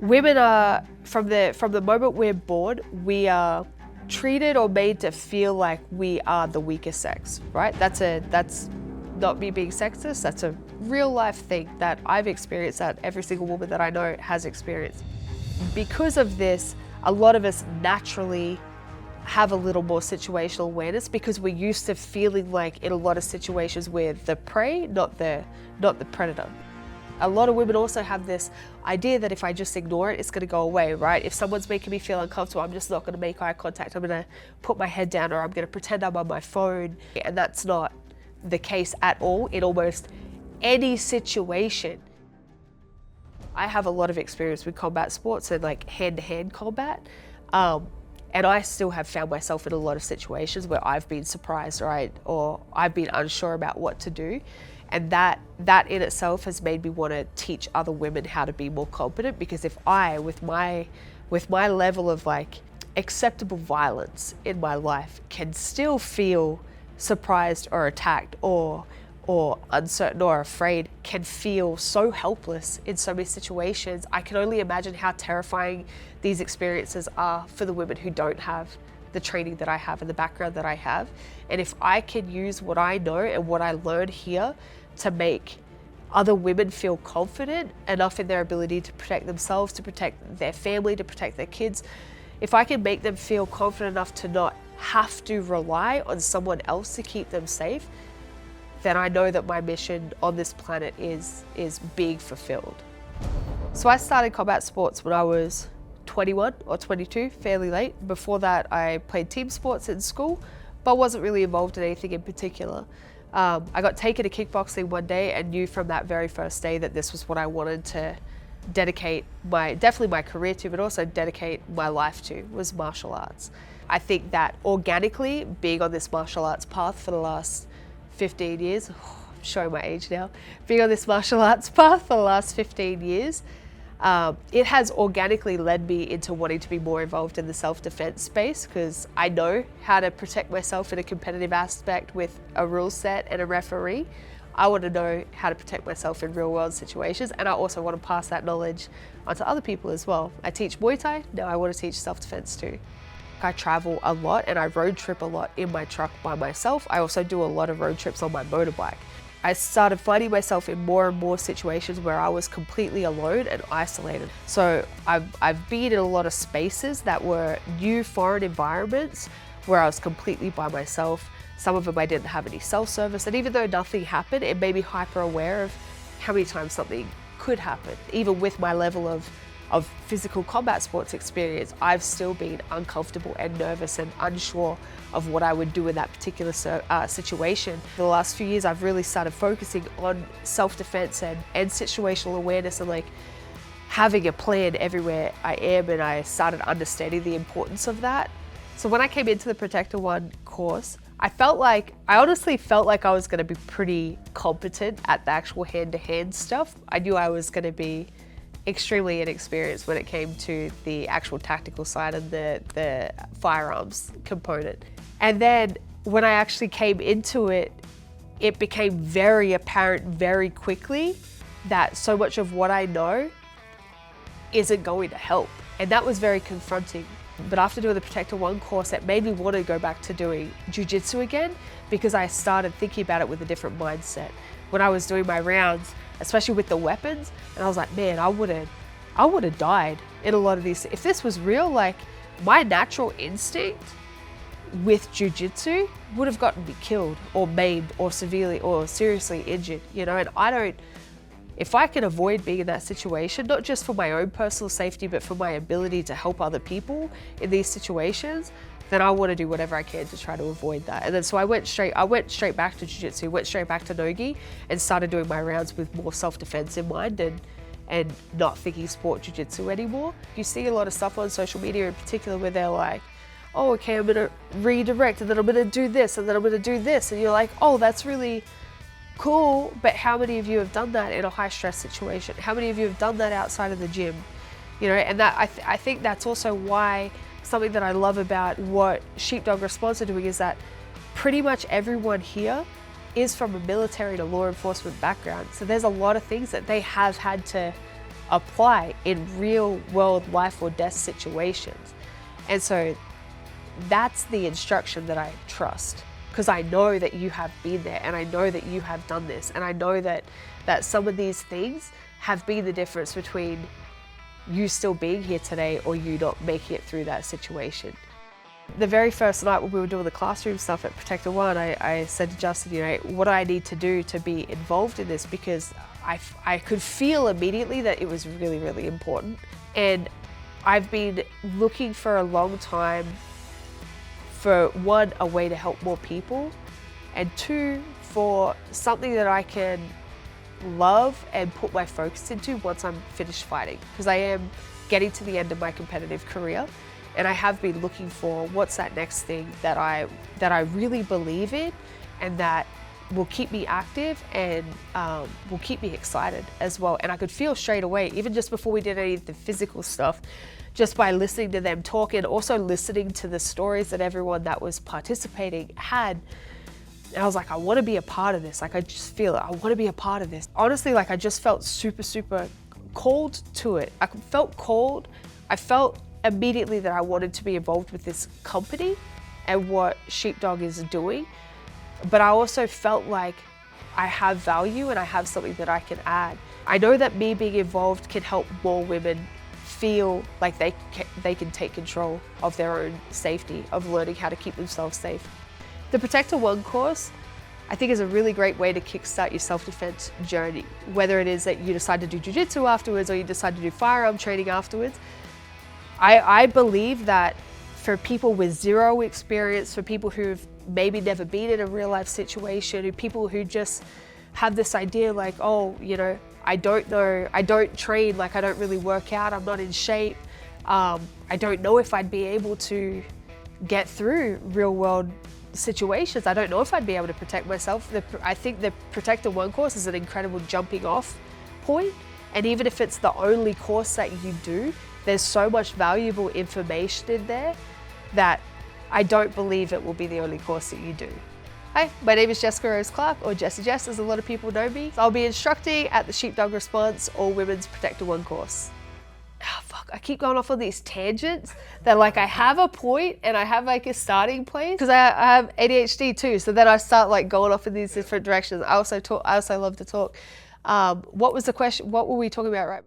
Women are, from the moment we're born, we are treated or made to feel like we are the weaker sex, right? That's not me being sexist, that's a real life thing that I've experienced, that every single woman that I know has experienced. Because of this, a lot of us naturally have a little more situational awareness because we're used to feeling like in a lot of situations we're the prey, not the predator. A lot of women also have this idea that if I just ignore it, it's going to go away, right? If someone's making me feel uncomfortable, I'm just not going to make eye contact. I'm going to put my head down, or I'm going to pretend I'm on my phone. And that's not the case at all in almost any situation. I have a lot of experience with combat sports and like hand-to-hand combat. And I still have found myself in a lot of situations where I've been surprised, right? Or I've been unsure about what to do. And that in itself has made me want to teach other women how to be more competent, because if I, with my level of like acceptable violence in my life, can still feel surprised or attacked or uncertain or afraid, can feel so helpless in so many situations, I can only imagine how terrifying these experiences are for the women who don't have the training that I have and the background that I have. And if I can use what I know and what I learned here to make other women feel confident enough in their ability to protect themselves, to protect their family, to protect their kids, if I can make them feel confident enough to not have to rely on someone else to keep them safe, then I know that my mission on this planet is being fulfilled. So I started combat sports when I was 21 or 22, fairly late. Before that, I played team sports in school, but wasn't really involved in anything in particular. I got taken to kickboxing one day and knew from that very first day that this was what I wanted to dedicate definitely my career to, but also dedicate my life to, was martial arts. I think that organically, being on this martial arts path for the last 15 years, I'm showing my age now, being on this martial arts path for the last 15 years, it has organically led me into wanting to be more involved in the self-defense space, because I know how to protect myself in a competitive aspect with a rule set and a referee. I want to know how to protect myself in real world situations, and I also want to pass that knowledge onto other people as well. I teach Muay Thai, now I want to teach self-defense too. I travel a lot and I road trip a lot in my truck by myself. I also do a lot of road trips on my motorbike. I started finding myself in more and more situations where I was completely alone and isolated. So I've been in a lot of spaces that were new foreign environments where I was completely by myself. Some of them I didn't have any self-service, and even though nothing happened, it made me hyper aware of how many times something could happen. Even with my level of physical combat sports experience, I've still been uncomfortable and nervous and unsure of what I would do in that particular situation. For the last few years, I've really started focusing on self-defense and situational awareness, and like having a plan everywhere I am, and I started understanding the importance of that. So when I came into the Protector 1 course, I honestly felt like I was going to be pretty competent at the actual hand-to-hand stuff. I knew I was going to be extremely inexperienced when it came to the actual tactical side and the firearms component. And then when I actually came into it, it became very apparent very quickly that so much of what I know isn't going to help. And that was very confronting. But after doing the Protector 1 course, it made me want to go back to doing jiu-jitsu again, because I started thinking about it with a different mindset. When I was doing my rounds, especially with the weapons, and I was like, man, I would have died in a lot of these. If this was real, like my natural instinct with jiu-jitsu would have gotten me killed or maimed or severely or seriously injured, you know, and if I can avoid being in that situation, not just for my own personal safety, but for my ability to help other people in these situations, then I want to do whatever I can to try to avoid that. And then so I went straight back to jiu-jitsu, went straight back to nogi, and started doing my rounds with more self-defense in mind and not thinking sport jiu-jitsu anymore. You see a lot of stuff on social media in particular where they're like, oh, okay, I'm gonna redirect, and then I'm gonna do this, and then I'm gonna do this. And you're like, oh, that's really cool, but how many of you have done that in a high stress situation? How many of you have done that outside of the gym? You know, and that I think that's also why something that I love about what Sheepdog Response are doing is that pretty much everyone here is from a military to law enforcement background. So there's a lot of things that they have had to apply in real world life or death situations. And so that's the instruction that I trust, because I know that you have been there, and I know that you have done this, and I know that some of these things have been the difference between you still being here today or you not making it through that situation. The very first night when we were doing the classroom stuff at Protector One, I said to Justin, you know, what do I need to do to be involved in this? Because I could feel immediately that it was really, really important. And I've been looking for a long time for, one, a way to help more people, and two, for something that I can love and put my focus into once I'm finished fighting. Because I am getting to the end of my competitive career, and I have been looking for what's that next thing that I really believe in, and that will keep me active and will keep me excited as well. And I could feel straight away, even just before we did any of the physical stuff, just by listening to them talk and also listening to the stories that everyone that was participating had. And I was like, I want to be a part of this. Like, I just feel it. I want to be a part of this. Honestly, like, I just felt super, super called to it. I felt called. I felt immediately that I wanted to be involved with this company and what Sheepdog is doing. But I also felt like I have value and I have something that I can add. I know that me being involved can help more women feel like they can take control of their own safety, of learning how to keep themselves safe. The Protector One course, I think, is a really great way to kickstart your self-defense journey, whether it is that you decide to do jiu-jitsu afterwards or you decide to do firearm training afterwards. I believe that for people with zero experience, for people who've maybe never been in a real life situation, or people who just have this idea like, oh, you know, I don't know, I don't train, like I don't really work out, I'm not in shape, I don't know if I'd be able to get through real world situations, I don't know if I'd be able to protect myself. I think the Protector One course is an incredible jumping off point, and even if it's the only course that you do, there's so much valuable information in there that I don't believe it will be the only course that you do. Hi, my name is Jessica Rose Clark, or JessyJess as a lot of people know me. I'll be instructing at the Sheepdog Response All Women's Protector One course. Oh, fuck, I keep going off on these tangents that, like, I have a point and I have like a starting place, because I have ADHD too, so then I start like going off in these different directions. I also love to talk. What was the question? What were we talking about, right?